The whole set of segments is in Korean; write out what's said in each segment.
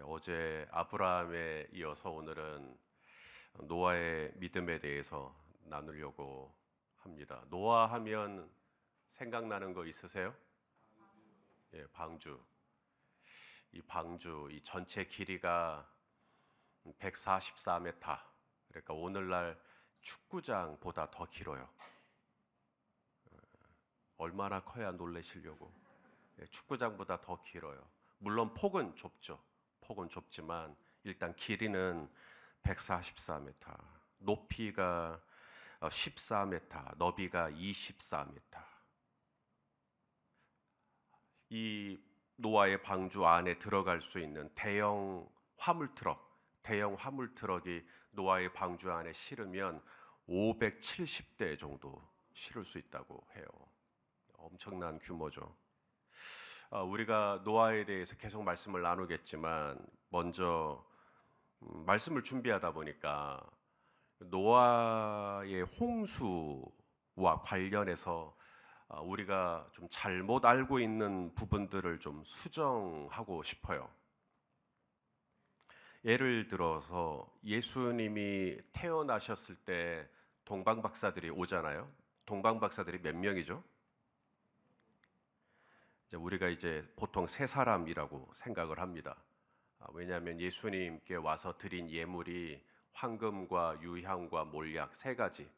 어제 아브라함에 이어서 오늘은 노아의 믿음에 대해서 나누려고 합니다. 노아 하면 생각나는 거 있으세요? 방주. 이 전체 길이가 144m. 그러니까 오늘날 축구장보다 더 길어요. 얼마나 커야 놀라시려고. 축구장보다 더 길어요. 물론 폭은 좁죠. 폭은 좁지만 일단 길이는 144m, 높이가 14m, 너비가 24m. 이 노아의 방주 안에 들어갈 수 있는 대형 화물트럭이 노아의 방주 안에 실으면 570대 정도 실을 수 있다고 해요. 엄청난 규모죠. 우리가 노아에 대해서 계속 말씀을 나누겠지만 먼저 말씀을 준비하다 보니까 노아의 홍수와 관련해서 우리가 좀 잘못 알고 있는 부분들을 좀 수정하고 싶어요. 예를 들어서 예수님이 태어나셨을 때 동방박사들이 오잖아요. 동방박사들이 몇 명이죠? 우리가 이제 보통 세 사람이라고 생각을 합니다. 왜냐하면 예수님께 와서 드린 예물이 황금과 유향과 몰약 세 가지.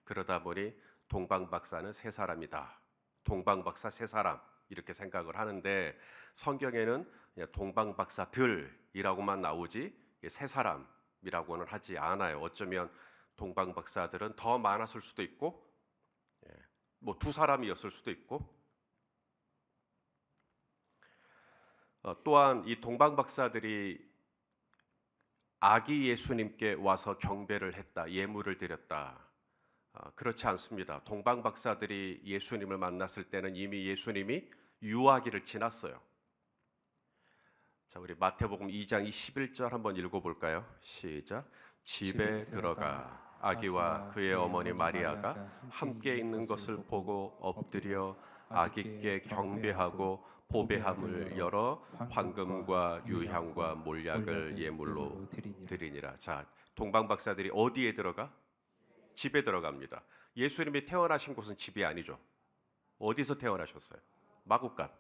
그러다 보니 동방박사는 세 사람이다. 동방박사 세 사람 이렇게 생각을 하는데 성경에는 그냥 동방박사들이라고만 나오지 세 사람이라고는 하지 않아요. 어쩌면 동방박사들은 더 많았을 수도 있고, 뭐 두 사람이었을 수도 있고. 또한 이 동방박사들이 아기 예수님께 와서 경배를 했다, 예물을 드렸다. 그렇지 않습니다. 동방박사들이 예수님을 만났을 때는 이미 예수님이 유아기를 지났어요. 자, 우리 마태복음 2장 21절 한번 읽어볼까요? 시작. 집에 들어가 아기와 그의 어머니 마리아가 함께 있는 것을 보고 엎드려 아기께 경배하고 보배함을 열어 황금과 유향과 몰약을 예물로 드리니라. 자, 동방박사들이 어디에 들어가? 집에 들어갑니다. 예수님이 태어나신 곳은 집이 아니죠. 어디서 태어나셨어요? 마구간.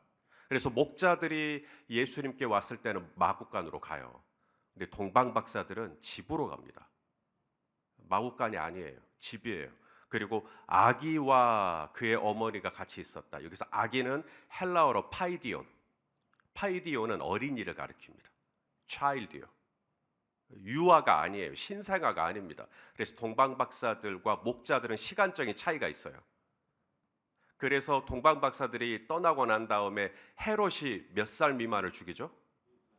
그래서 목자들이 예수님께 왔을 때는 마구간으로 가요. 근데 동방박사들은 집으로 갑니다. 마구간이 아니에요. 집이에요. 그리고 아기와 그의 어머니가 같이 있었다. 여기서 아기는 헬라어로 파이디온은 어린이를 가리킵니다. child요. 유아가 아니에요. 신생아가 아닙니다. 그래서 동방박사들과 목자들은 시간적인 차이가 있어요. 그래서 동방박사들이 떠나고 난 다음에 헤롯이 몇 살 미만을 죽이죠?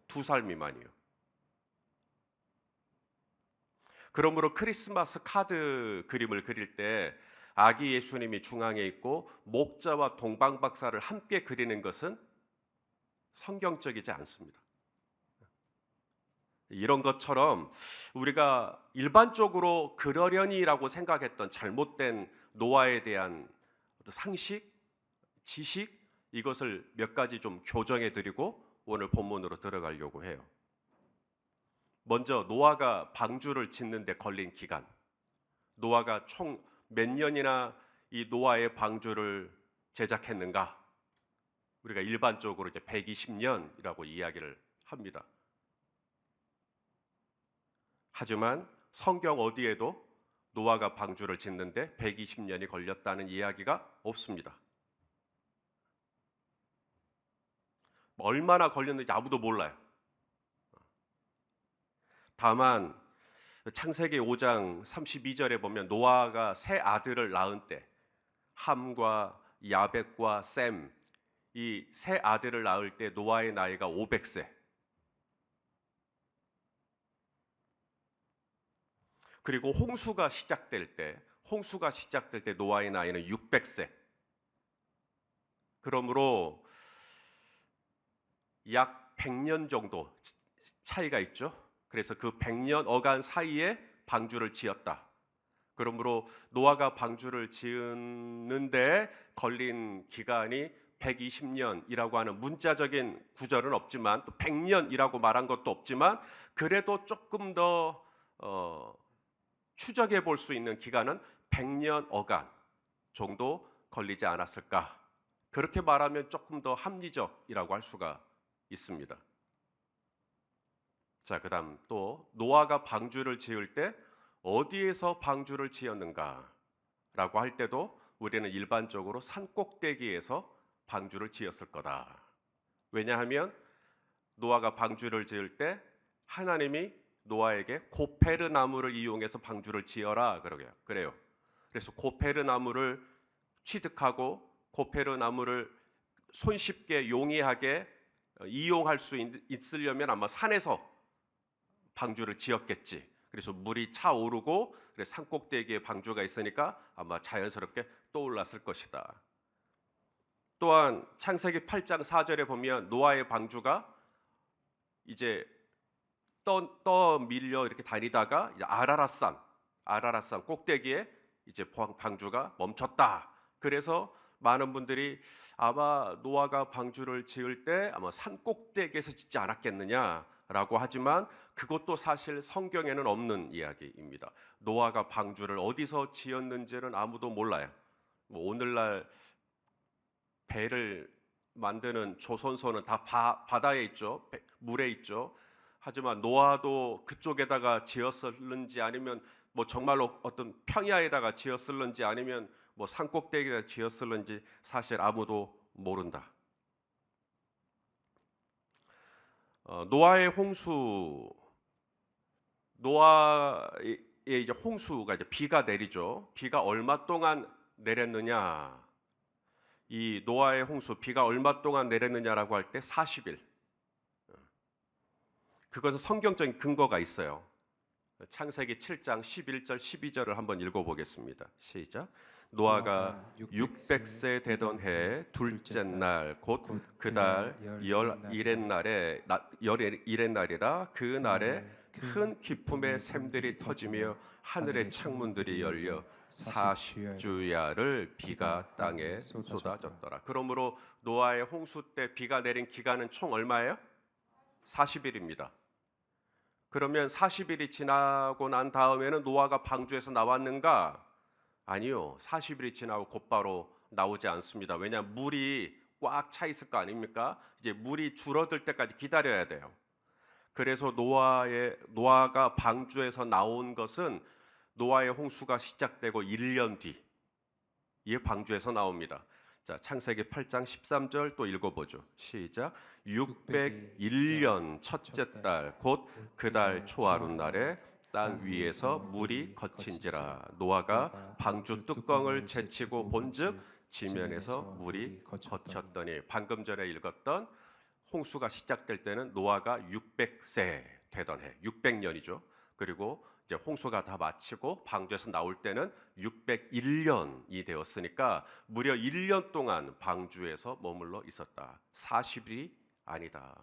2살 미만이요. 그러므로 크리스마스 카드 그림을 그릴 때 아기 예수님이 중앙에 있고 목자와 동방박사를 함께 그리는 것은 성경적이지 않습니다. 이런 것처럼 우리가 일반적으로 그러려니라고 생각했던 잘못된 노아에 대한 상식, 지식 이것을 몇 가지 좀 교정해 드리고 오늘 본문으로 들어가려고 해요. 먼저 노아가 방주를 짓는 데 걸린 기간. 노아가 총 몇 년이나 이 노아의 방주를 제작했는가? 우리가 일반적으로 이제 120년이라고 이야기를 합니다. 하지만 성경 어디에도 노아가 방주를 짓는데 120년이 걸렸다는 이야기가 없습니다. 얼마나 걸렸는지 아무도 몰라요. 다만 창세기 5장 32절에 보면 노아가 세 아들을 낳은 때 함과 야벳과 셈 이 세 아들을 낳을 때 노아의 나이가 500세. 그리고 홍수가 시작될 때 노아의 나이는 600세. 그러므로 약 100년 정도 차이가 있죠. 그래서 그 100년 어간 사이에 방주를 지었다. 그러므로 노아가 방주를 지었는데 걸린 기간이 120년이라고 하는 문자적인 구절은 없지만 또 100년이라고 말한 것도 없지만 그래도 조금 더 추적해 볼 수 있는 기간은 100년 어간 정도 걸리지 않았을까? 그렇게 말하면 조금 더 합리적이라고 할 수가 있습니다. 자, 그다음 또 노아가 방주를 지을 때 어디에서 방주를 지었는가라고 할 때도 우리는 일반적으로 산 꼭대기에서 방주를 지었을 거다. 왜냐하면 노아가 방주를 지을 때 하나님이 노아에게 고페르 나무를 이용해서 방주를 지어라 그래요. 그래서 고페르 나무를 취득하고 고페르 나무를 손쉽게 용이하게 이용할 수 있으려면 아마 산에서 방주를 지었겠지. 그래서 물이 차오르고 산 꼭대기에 방주가 있으니까 아마 자연스럽게 떠올랐을 것이다. 또한 창세기 8장 4절에 보면 노아의 방주가 이제 떠밀려 이렇게 다니다가 이제 아라랏산 꼭대기에 이제 방주가 멈췄다. 그래서 많은 분들이 아마 노아가 방주를 지을 때 아마 산 꼭대기에서 짓지 않았겠느냐라고 하지만 그것도 사실 성경에는 없는 이야기입니다. 노아가 방주를 어디서 지었는지는 아무도 몰라요. 오늘날 배를 만드는 조선소는 다 바다에 있죠. 물에 있죠. 하지만 노아도 그쪽에다가 지었을는지 아니면 정말로 어떤 평야에다가 지었을는지 아니면 산꼭대기에다 지었을는지 사실 아무도 모른다. 노아의 홍수, 노아의 이제 홍수가 이제 비가 내리죠. 비가 얼마 동안 내렸느냐? 이 노아의 홍수 비가 얼마 동안 내렸느냐라고 할 때 40일. 그것은 성경적인 근거가 있어요. 창세기 7장 11절 12절을 한번 읽어보겠습니다. 시작. 노아가 600세 되던 해 둘째 날 곧 그달 열일의 날이라 그 날에 큰 기품의 샘들이 터지며 하늘의 창문들이 열려 40주야를 비가 땅에 쏟아졌더라. 그러므로 노아의 홍수 때 비가 내린 기간은 총 얼마예요? 40일입니다. 그러면 40일이 지나고 난 다음에는 노아가 방주에서 나왔는가? 아니요. 40일이 지나고 곧바로 나오지 않습니다. 왜냐하면 물이 꽉 차 있을 거 아닙니까? 이제 물이 줄어들 때까지 기다려야 돼요. 그래서 노아가 방주에서 나온 것은 노아의 홍수가 시작되고 1년 뒤에 방주에서 나옵니다. 자, 창세기 8장 13절 또 읽어보죠. 시작. 601년 첫째 달 곧 그달 초하룻날에 땅 위에서 물이 거친지라. 노아가 방주 뚜껑을 제치고 본즉 지면에서 물이 거쳤더니. 방금 전에 읽었던 홍수가 시작될 때는 노아가 600세 되던 해, 600년이죠. 그리고 이제 홍수가 다 마치고 방주에서 나올 때는 601년이 되었으니까 무려 1년 동안 방주에서 머물러 있었다. 40일이 아니다.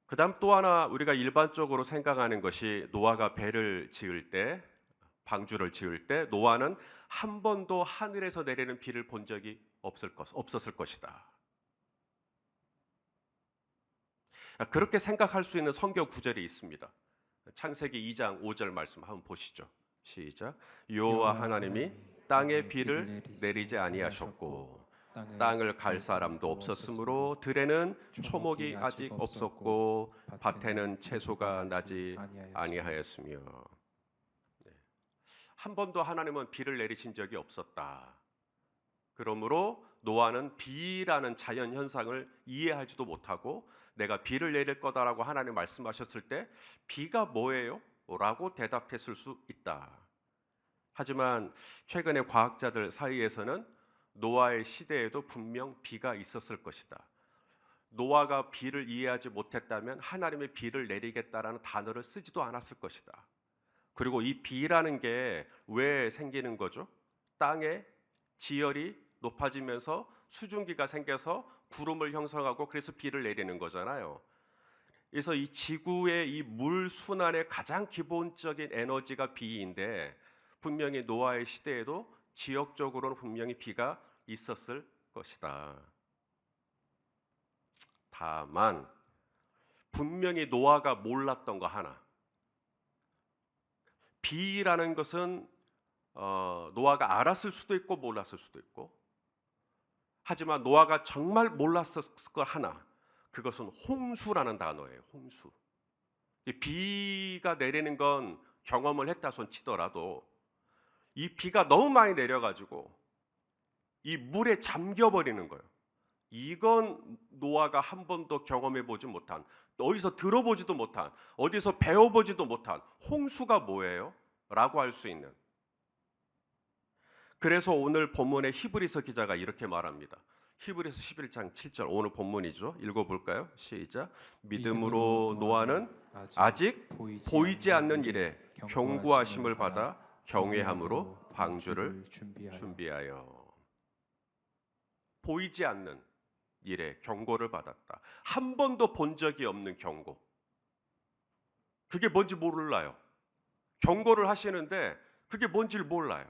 그다음 또 하나 우리가 일반적으로 생각하는 것이 노아가 배를 지을 때, 방주를 지을 때 노아는 한 번도 하늘에서 내리는 비를 본 적이 없었을 것이다. 그렇게 생각할 수 있는 성경 구절이 있습니다. 창세기 2장 5절 말씀 한번 보시죠. 시작. 여호와 하나님이 땅에 비를 내리지 아니하셨고 땅을 갈 사람도 없었으므로 들에는 초목이 아직 없었고 밭에는 채소가 나지 아니하였으며. 한 번도 하나님은 비를 내리신 적이 없었다. 그러므로 노아는 비라는 자연 현상을 이해하지도 못하고 내가 비를 내릴 거다라고 하나님 말씀하셨을 때 비가 뭐예요? 라고 대답했을 수 있다. 하지만 최근에 과학자들 사이에서는 노아의 시대에도 분명 비가 있었을 것이다. 노아가 비를 이해하지 못했다면 하나님의 비를 내리겠다라는 단어를 쓰지도 않았을 것이다. 그리고 이 비라는 게 왜 생기는 거죠? 땅에 지열이 높아지면서 수증기가 생겨서 구름을 형성하고 그래서 비를 내리는 거잖아요. 그래서 이 지구의 이 물 순환의 가장 기본적인 에너지가 비인데 분명히 노아의 시대에도 지역적으로는 분명히 비가 있었을 것이다. 다만 분명히 노아가 몰랐던 거 하나, 비라는 것은 노아가 알았을 수도 있고 몰랐을 수도 있고, 하지만 노아가 정말 몰랐을 것 하나, 그것은 홍수라는 단어예요. 홍수. 이 비가 내리는 건 경험을 했다 손 치더라도 이 비가 너무 많이 내려가지고 이 물에 잠겨버리는 거예요. 이건 노아가 한 번도 경험해 보지 못한, 어디서 들어보지도 못한, 어디서 배워보지도 못한 홍수가 뭐예요? 라고 할 수 있는. 그래서 오늘 본문의 히브리서 기자가 이렇게 말합니다. 히브리서 11장 7절, 오늘 본문이죠. 읽어볼까요? 시작. 믿음으로 노아는 아직 보이지 않는 일에 경고하심을 받아 경외함으로 방주를 준비하여. 보이지 않는 일에 경고를 받았다. 한 번도 본 적이 없는 경고. 그게 뭔지 몰라요. 경고를 하시는데 그게 뭔지를 몰라요.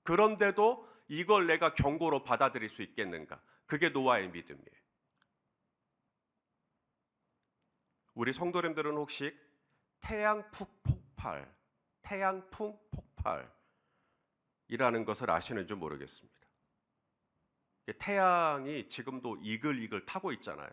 그런데도 이걸 내가 경고로 받아들일 수 있겠는가? 그게 노아의 믿음이에요. 우리 성도님들은 혹시 태양풍 폭발이라는 것을 아시는지 모르겠습니다. 태양이 지금도 이글이글 타고 있잖아요.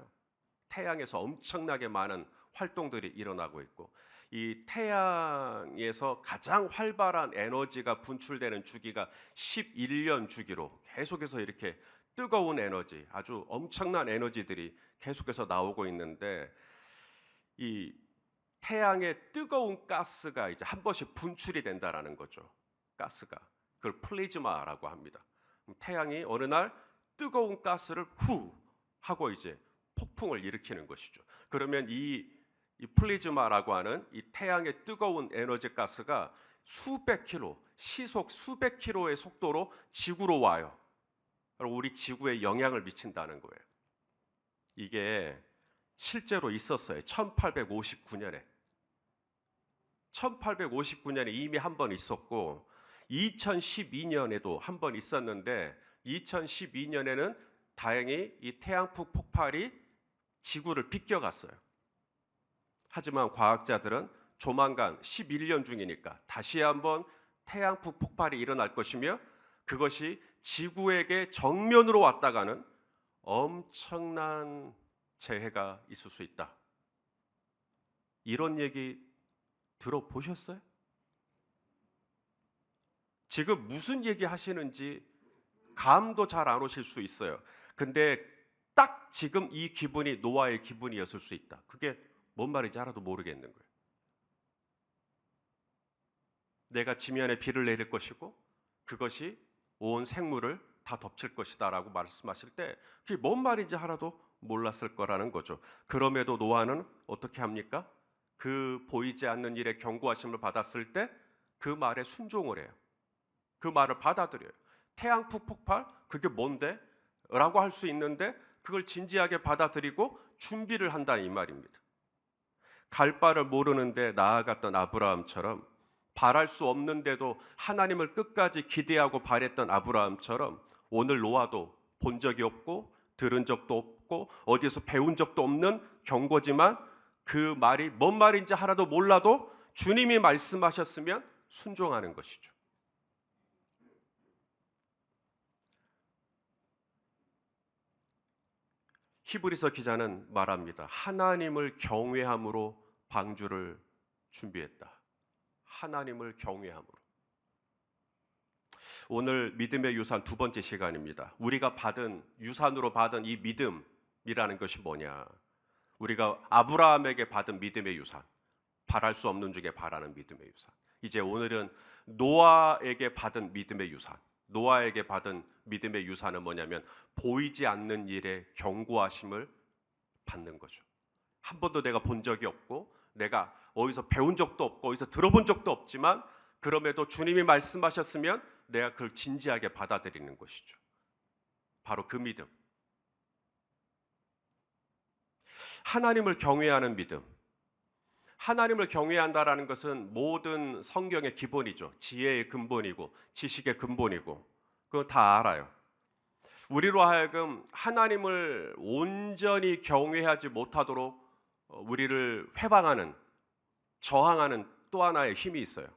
태양에서 엄청나게 많은 활동들이 일어나고 있고, 이 태양에서 가장 활발한 에너지가 분출되는 주기가 11년 주기로 계속해서 이렇게 뜨거운 에너지, 아주 엄청난 에너지들이 계속해서 나오고 있는데, 이 태양의 뜨거운 가스가 이제 한 번씩 분출이 된다라는 거죠. 가스가, 그걸 플리즈마라고 합니다. 태양이 어느 날 뜨거운 가스를 후 하고 이제 폭풍을 일으키는 것이죠. 그러면 이 플리즈마라고 하는 이 태양의 뜨거운 에너지 가스가 수백 킬로, 시속 수백 킬로의 속도로 지구로 와요. 우리 지구에 영향을 미친다는 거예요. 이게 실제로 있었어요. 1859년에 이미 한 번 있었고, 2012년에도 한 번 있었는데, 2012년에는 다행히 이 태양풍 폭발이 지구를 비껴갔어요. 하지만 과학자들은 조만간 11년 중이니까 다시 한번 태양풍 폭발이 일어날 것이며, 그것이 지구에게 정면으로 왔다가는 엄청난 재해가 있을 수 있다. 이런 얘기 들어보셨어요? 지금 무슨 얘기 하시는지 감도 잘 안 오실 수 있어요. 근데 딱 지금 이 기분이 노아의 기분이었을 수 있다. 그게 뭔 말인지 하나도 모르겠는 거예요. 내가 지면에 비를 내릴 것이고 그것이 온 생물을 다 덮칠 것이다 라고 말씀하실 때 그게 뭔 말인지 하나도 몰랐을 거라는 거죠. 그럼에도 노아는 어떻게 합니까? 그 보이지 않는 일에 경고하심을 받았을 때 그 말에 순종을 해요. 그 말을 받아들여요. 태양풍 폭발? 그게 뭔데? 라고 할 수 있는데 그걸 진지하게 받아들이고 준비를 한다 이 말입니다. 갈 바를 모르는데 나아갔던 아브라함처럼, 바랄 수 없는데도 하나님을 끝까지 기대하고 바랬던 아브라함처럼, 오늘 노아도 본 적이 없고 들은 적도 없고 어디에서 배운 적도 없는 경고지만 그 말이 뭔 말인지 하나도 몰라도 주님이 말씀하셨으면 순종하는 것이죠. 히브리서 기자는 말합니다. 하나님을 경외함으로 방주를 준비했다. 하나님을 경외함으로. 오늘 믿음의 유산 두 번째 시간입니다. 우리가 유산으로 받은 이 믿음이라는 것이 뭐냐? 우리가 아브라함에게 받은 믿음의 유산, 바랄 수 없는 중에 바라는 믿음의 유산. 이제 오늘은 노아에게 받은 믿음의 유산. 노아에게 받은 믿음의 유산은 뭐냐면 보이지 않는 일에 경고하심을 받는 거죠. 한 번도 내가 본 적이 없고 내가 어디서 배운 적도 없고 어디서 들어본 적도 없지만 그럼에도 주님이 말씀하셨으면 내가 그걸 진지하게 받아들이는 것이죠. 바로 그 믿음. 하나님을 경외하는 믿음. 하나님을 경외한다라는 것은 모든 성경의 기본이죠. 지혜의 근본이고 지식의 근본이고 그거 다 알아요. 우리로 하여금 하나님을 온전히 경외하지 못하도록 우리를 회방하는, 저항하는 또 하나의 힘이 있어요.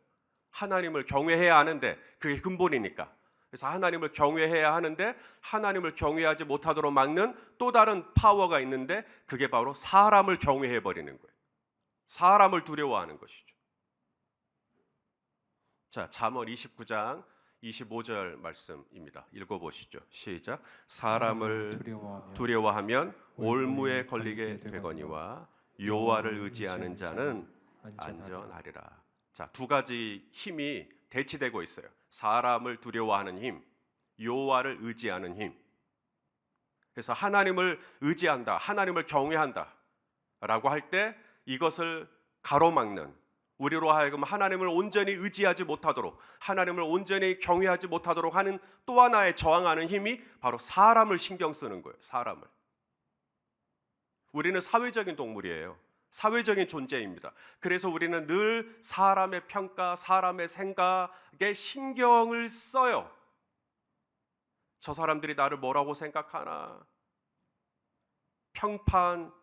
하나님을 경외해야 하는데 그게 근본이니까. 그래서 하나님을 경외해야 하는데 하나님을 경외하지 못하도록 막는 또 다른 파워가 있는데 그게 바로 사람을 경외해 버리는 거예요. 사람을 두려워하는 것이죠. 자, 잠언 29장 25절 말씀입니다. 읽어보시죠. 시작. 사람을 두려워하면 올무에 걸리게 되거니와 여호와를 의지하는 자는 안전하리라. 자, 두 가지 힘이 대치되고 있어요. 사람을 두려워하는 힘, 여호와를 의지하는 힘. 그래서 하나님을 의지한다, 하나님을 경외한다라고 할 때 이것을 가로막는, 우리로 하여금 하나님을 온전히 의지하지 못하도록, 하나님을 온전히 경외하지 못하도록 하는 또 하나의 저항하는 힘이 바로 사람을 신경 쓰는 거예요. 사람을. 우리는 사회적인 동물이에요. 사회적인 존재입니다. 그래서 우리는 늘 사람의 평가, 사람의 생각에 신경을 써요. 저 사람들이 나를 뭐라고 생각하나, 평판,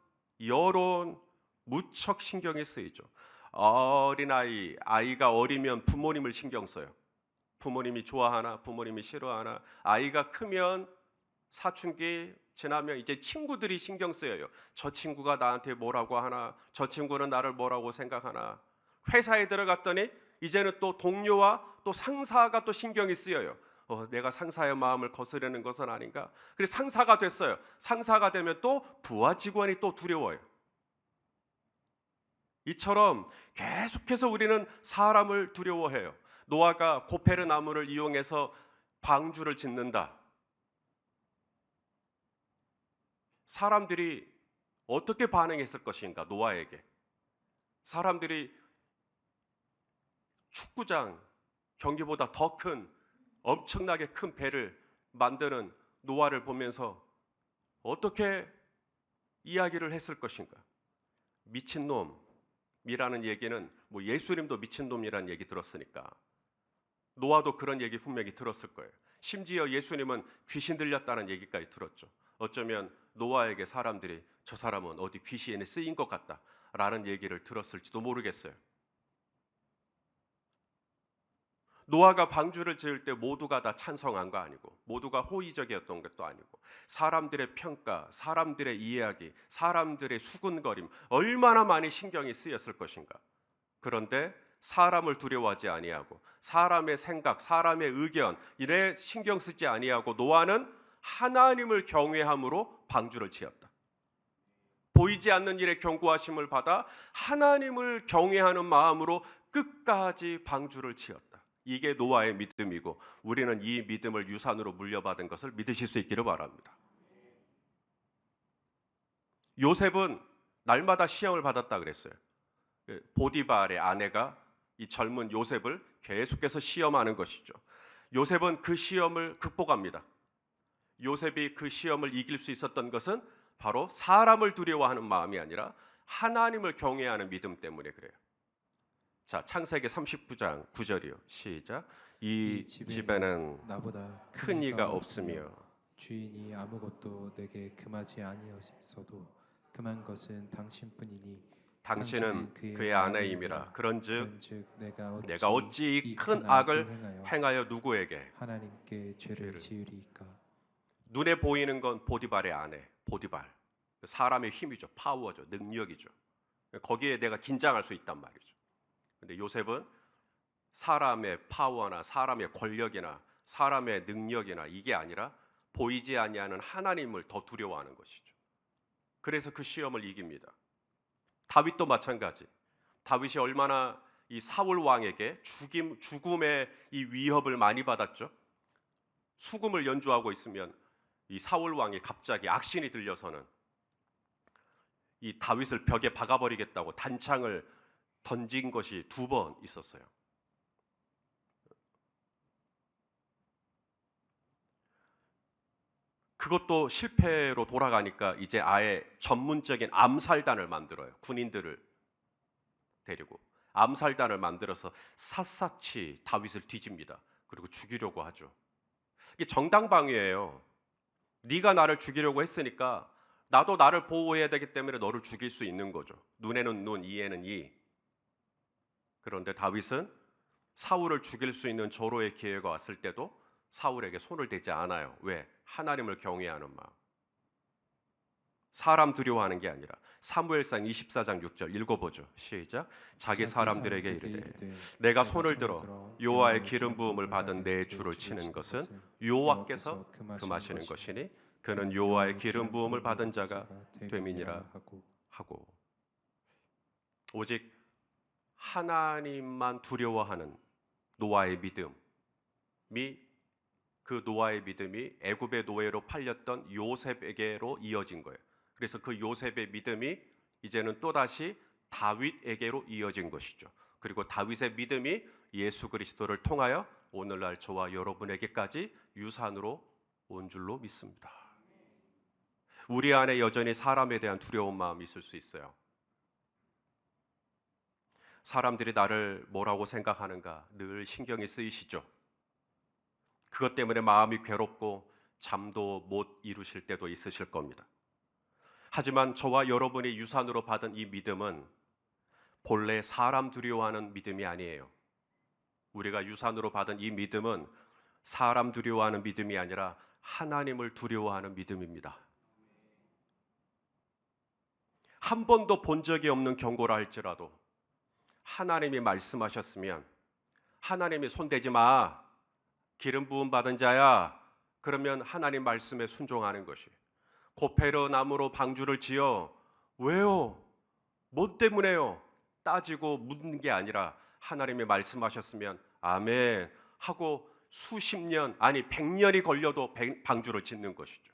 여론, 무척 신경이 쓰이죠. 어린아이, 아이가 어리면 부모님을 신경 써요. 부모님이 좋아하나, 부모님이 싫어하나. 아이가 크면 사춘기 지나면 이제 친구들이 신경 쓰여요. 저 친구가 나한테 뭐라고 하나, 저 친구는 나를 뭐라고 생각하나. 회사에 들어갔더니 이제는 또 동료와 또 상사가 또 신경이 쓰여요. 내가 상사의 마음을 거스르는 것은 아닌가. 그래서 상사가 됐어요. 상사가 되면 또 부하 직원이 또 두려워요. 이처럼 계속해서 우리는 사람을 두려워해요. 노아가 고페르 나무를 이용해서 방주를 짓는다. 사람들이 어떻게 반응했을 것인가? 노아에게. 사람들이 축구장 경기보다 더 큰, 엄청나게 큰 배를 만드는 노아를 보면서 어떻게 이야기를 했을 것인가? 미친놈이라는 얘기는 뭐 예수님도 미친놈이라는 얘기 들었으니까 노아도 그런 얘기 분명히 들었을 거예요. 심지어 예수님은 귀신 들렸다는 얘기까지 들었죠. 어쩌면 노아에게 사람들이 저 사람은 어디 귀신에 쓰인 것 같다라는 얘기를 들었을지도 모르겠어요. 노아가 방주를 지을 때 모두가 다 찬성한 거 아니고, 모두가 호의적이었던 것도 아니고, 사람들의 평가, 사람들의 이야기, 사람들의 수군거림 얼마나 많이 신경이 쓰였을 것인가. 그런데 사람을 두려워하지 아니하고 사람의 생각, 사람의 의견 이래 신경 쓰지 아니하고 노아는 하나님을 경외함으로 방주를 지었다. 보이지 않는 일에 경고하심을 받아 하나님을 경외하는 마음으로 끝까지 방주를 지었다. 이게 노아의 믿음이고 우리는 이 믿음을 유산으로 물려받은 것을 믿으실 수 있기를 바랍니다. 요셉은 날마다 시험을 받았다 그랬어요. 보디발의 아내가 이 젊은 요셉을 계속해서 시험하는 것이죠. 요셉은 그 시험을 극복합니다. 요셉이 그 시험을 이길 수 있었던 것은 바로 사람을 두려워하는 마음이 아니라 하나님을 경외하는 믿음 때문에 그래요. 자, 창세기 39장 9절이요. 시작. 이 집에는 나보다 큰 이가 없으며 주인이 아무것도 내게 금하지 아니었어도 금한 것은 당신뿐이니 당신은 그의 아내임이라. 그런즉 내가 어찌 어찌 이 이 큰 큰 악을 행하여 누구에게? 하나님께 죄를 지으리이까. 눈에 보이는 건 보디발의 아내, 보디발. 사람의 힘이죠. 파워죠. 능력이죠. 거기에 내가 긴장할 수 있단 말이죠. 근데 요셉은 사람의 파워나 사람의 권력이나 사람의 능력이나 이게 아니라 보이지 아니하는 하나님을 더 두려워하는 것이죠. 그래서 그 시험을 이깁니다. 다윗도 마찬가지. 다윗이 얼마나 이 사울 왕에게 죽음의 이 위협을 많이 받았죠. 수금을 연주하고 있으면 이 사울 왕이 갑자기 악신이 들려서는 이 다윗을 벽에 박아버리겠다고 단창을 던진 것이 2번 있었어요. 그것도 실패로 돌아가니까 이제 아예 전문적인 암살단을 만들어요. 군인들을. 데리고 암살단을 만들어서 샅샅이 다윗을 뒤집니다. 그리고 죽이려고 하죠. 이게 정당방위예요. 네가 나를 죽이려고 했으니까 나도 나를 보호해야 되기 때문에 너를 죽일 수 있는 거죠. 눈에는 눈, 이에는 이. 그런데 다윗은 사울을 죽일 수 있는 절호의 기회가 왔을 때도 사울에게 손을 대지 않아요. 왜? 하나님을 경외하는 마음. 사람 두려워하는 게 아니라 사무엘상 24장 6절 읽어보죠. 시작. 자기 사람들에게 이르되 내가 손을 들어 여호와의 기름 부음을 받은 내 주를 치는 것은 여호와께서 금하시는 것이니 그는 여호와의 기름 부음을 받은 자가 됨이니라 하고, 오직 하나님만 두려워하는 노아의 믿음이, 그 노아의 믿음이 애굽의 노예로 팔렸던 요셉에게로 이어진 거예요. 그래서 그 요셉의 믿음이 이제는 또다시 다윗에게로 이어진 것이죠. 그리고 다윗의 믿음이 예수 그리스도를 통하여 오늘날 저와 여러분에게까지 유산으로 온 줄로 믿습니다. 우리 안에 여전히 사람에 대한 두려운 마음이 있을 수 있어요. 사람들이 나를 뭐라고 생각하는가 늘 신경이 쓰이시죠. 그것 때문에 마음이 괴롭고 잠도 못 이루실 때도 있으실 겁니다. 하지만 저와 여러분이 유산으로 받은 이 믿음은 본래 사람 두려워하는 믿음이 아니에요. 우리가 유산으로 받은 이 믿음은 사람 두려워하는 믿음이 아니라 하나님을 두려워하는 믿음입니다. 한 번도 본 적이 없는 경고라 할지라도 하나님이 말씀하셨으면, 하나님이 손대지 마, 기름 부음 받은 자야, 그러면 하나님 말씀에 순종하는 것이, 고페르 나무로 방주를 지어 왜요? 뭐 때문에요? 따지고 묻는 게 아니라 하나님이 말씀하셨으면 아멘 하고 수십 년, 아니 100년이 걸려도 방주를 짓는 것이죠.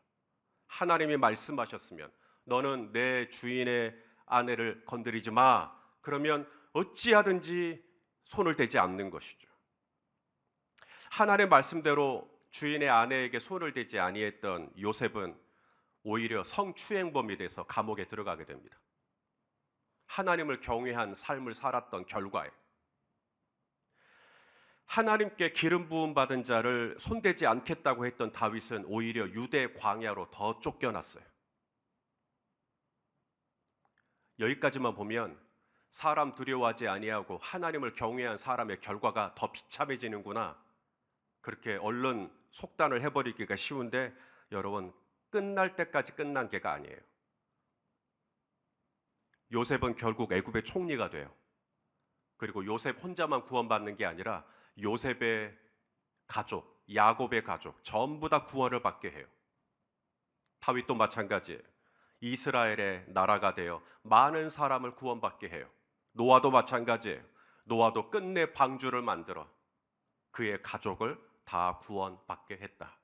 하나님이 말씀하셨으면 너는 내 주인의 아내를 건드리지 마, 그러면 어찌하든지 손을 대지 않는 것이죠. 하나님의 말씀대로 주인의 아내에게 손을 대지 아니했던 요셉은 오히려 성추행범이 돼서 감옥에 들어가게 됩니다. 하나님을 경외한 삶을 살았던 결과에 하나님께 기름 부음 받은 자를 손대지 않겠다고 했던 다윗은 오히려 유대 광야로 더 쫓겨났어요. 여기까지만 보면 사람 두려워하지 아니하고 하나님을 경외한 사람의 결과가 더 비참해지는구나, 그렇게 얼른 속단을 해버리기가 쉬운데 여러분, 끝날 때까지 끝난 게가 아니에요. 요셉은 결국 애굽의 총리가 돼요. 그리고 요셉 혼자만 구원받는 게 아니라 요셉의 가족, 야곱의 가족 전부 다 구원을 받게 해요. 다윗도 마찬가지예요. 이스라엘의 나라가 되어 많은 사람을 구원받게 해요. 노아도 마찬가지예요. 노아도 끝내 방주를 만들어 그의 가족을 다 구원받게 했다.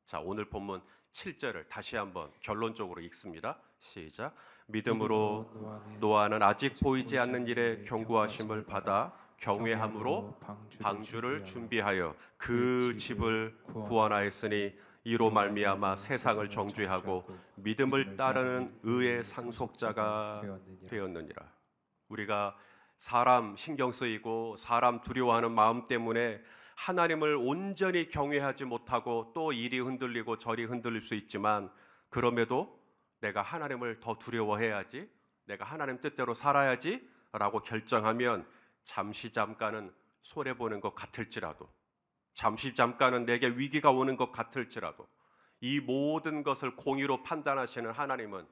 자, 오늘 본문 7절을 다시 한번 결론적으로 읽습니다. 시작. 믿음으로 노아는 아직 보이지 않는 일에 경고하심을 받아 경외함으로 방주를 준비하여 그 집을 구원하였으니 이로 말미암아 세상을 정죄하고 믿음을 따르는 의의 상속자가 되었느니라. 우리가 사람 신경 쓰이고 사람 두려워하는 마음 때문에 하나님을 온전히 경외하지 못하고 또 이리 흔들리고 저리 흔들릴 수 있지만, 그럼에도 내가 하나님을 더 두려워해야지, 내가 하나님 뜻대로 살아야지 라고 결정하면 잠시 잠깐은 손해보는 것 같을지라도, 잠시 잠깐은 내게 위기가 오는 것 같을지라도 이 모든 것을 공의로 판단하시는 하나님은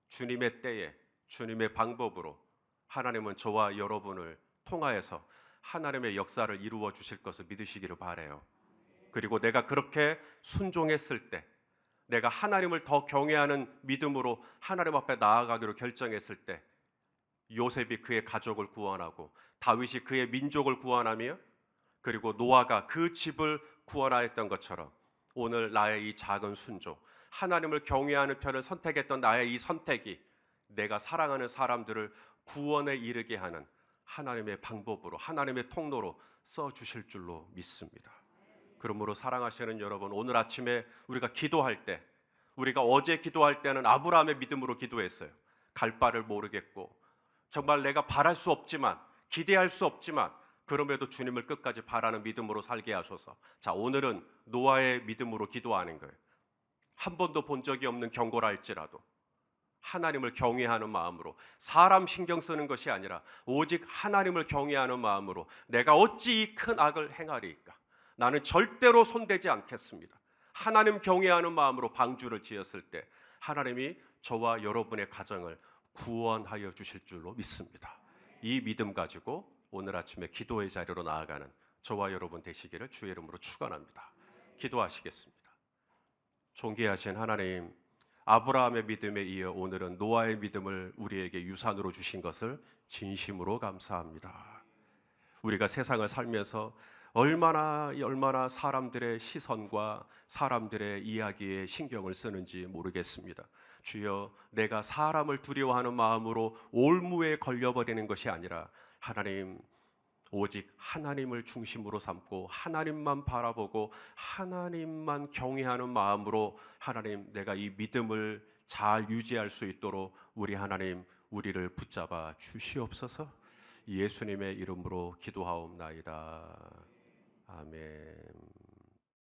주님의 때에 주님의 방법으로 하나님은 저와 여러분을 통하여서 하나님의 역사를 이루어 주실 것을 믿으시기를 바라요. 그리고 내가 그렇게 순종했을 때, 내가 하나님을 더 경외하는 믿음으로 하나님 앞에 나아가기로 결정했을 때, 요셉이 그의 가족을 구원하고 다윗이 그의 민족을 구원하며 그리고 노아가 그 집을 구원하였던 것처럼 오늘 나의 이 작은 순종, 하나님을 경외하는 편을 선택했던 나의 이 선택이 내가 사랑하는 사람들을 구원에 이르게 하는 하나님의 방법으로, 하나님의 통로로 써주실 줄로 믿습니다. 그러므로 사랑하시는 여러분, 오늘 아침에 우리가 기도할 때, 우리가 어제 기도할 때는 아브라함의 믿음으로 기도했어요. 갈 바를 모르겠고 정말 내가 바랄 수 없지만, 기대할 수 없지만 그럼에도 주님을 끝까지 바라는 믿음으로 살게 하소서. 자, 오늘은 노아의 믿음으로 기도하는 거예요. 한 번도 본 적이 없는 경고라 할지라도 하나님을 경외하는 마음으로, 사람 신경 쓰는 것이 아니라 오직 하나님을 경외하는 마음으로 내가 어찌 이 큰 악을 행하리이까? 나는 절대로 손대지 않겠습니다. 하나님 경외하는 마음으로 방주를 지었을 때 하나님이 저와 여러분의 가정을 구원하여 주실 줄로 믿습니다. 이 믿음 가지고 오늘 아침에 기도의 자리로 나아가는 저와 여러분 되시기를 주의 이름으로 축원합니다. 기도하시겠습니다. 존귀하신 하나님, 아브라함의 믿음에 이어 오늘은 노아의 믿음을 우리에게 유산으로 주신 것을 진심으로 감사합니다. 우리가 세상을 살면서 얼마나 사람들의 시선과 사람들의 이야기에 신경을 쓰는지 모르겠습니다. 주여, 내가 사람을 두려워하는 마음으로 올무에 걸려버리는 것이 아니라 하나님, 오직 하나님을 중심으로 삼고 하나님만 바라보고 하나님만 경외하는 마음으로 하나님, 내가 이 믿음을 잘 유지할 수 있도록 우리 하나님, 우리를 붙잡아 주시옵소서. 예수님의 이름으로 기도하옵나이다. 아멘.